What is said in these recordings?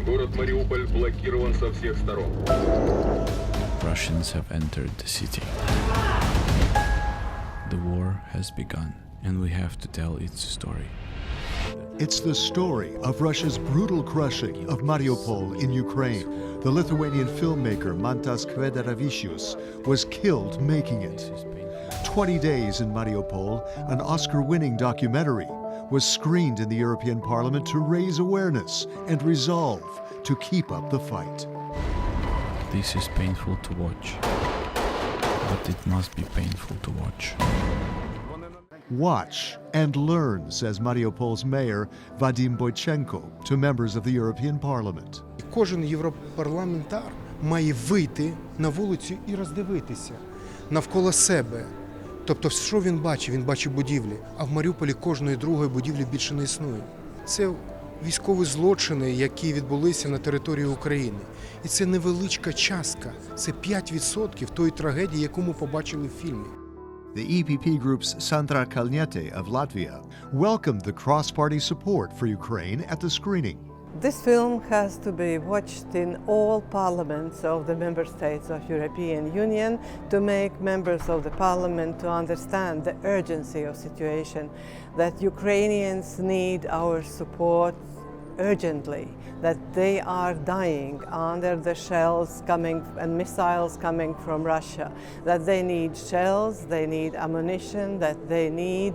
Город Мариуполь блокирован со всех сторон. Russians have entered the city. The war has begun, and we have to tell its story. It's the story of Russia's brutal crushing of Mariupol in Ukraine. The Lithuanian filmmaker Mstyslav was killed making it. 20 Days in Mariupol, an Oscar-winning documentary, was screened in the European Parliament to raise awareness and resolve to keep up the fight. This is painful to watch, but it must be painful to watch. Watch and learn, says Mariupol's mayor Vadym Boychenko to members of the European Parliament. Кожен європарламентар має вийти на вулицю і роздивитися навколо себе. Тобто, що він бачить? Він бачить будівлі, а в Маріуполі кожної другої будівлі більше не існує. Це військові злочини, які відбулися на території України. І це невеличка частка, це 5% тої трагедії, яку ми побачили в фільмі. The EPP Group's Sandra Kalniete of Latvia welcomed the cross-party support for Ukraine at the screening. This film has to be watched in all parliaments of the member states of European Union to make members of the parliament to understand the urgency of situation, that Ukrainians need our support urgently, that they are dying under the shells coming and missiles coming from Russia, that they need shells, they need ammunition, that they need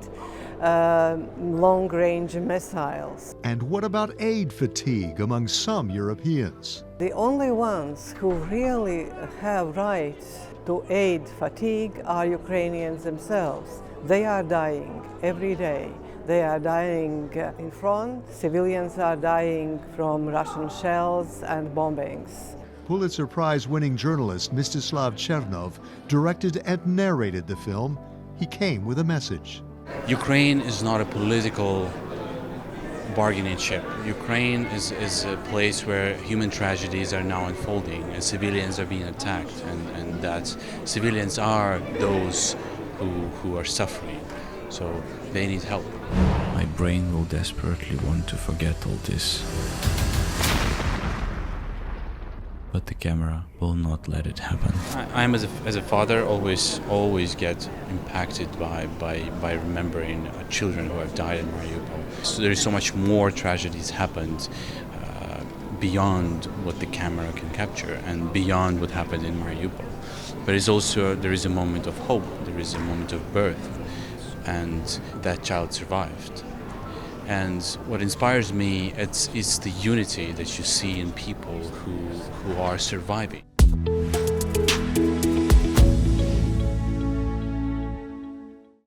long-range missiles. And what about aid fatigue among some Europeans? The only ones who really have right to aid fatigue are Ukrainians themselves. They are dying every day. They are dying in front. Civilians are dying from Russian shells and bombings. Pulitzer Prize-winning journalist Mstyslav Chernov directed and narrated the film. He came with a message. Ukraine is not a political bargaining chip. Ukraine is a place where human tragedies are now unfolding and civilians are being attacked, and that civilians are those who are suffering. So they need help. My brain will desperately want to forget all this, but the camera will not let it happen. I'm as a father always get impacted by remembering children who have died in Mariupol. So there is so much more tragedies happened beyond what the camera can capture and beyond what happened in Mariupol. But it's also, there is a moment of hope, there is a moment of birth, and that child survived. And what inspires me is the unity that you see in people who are surviving.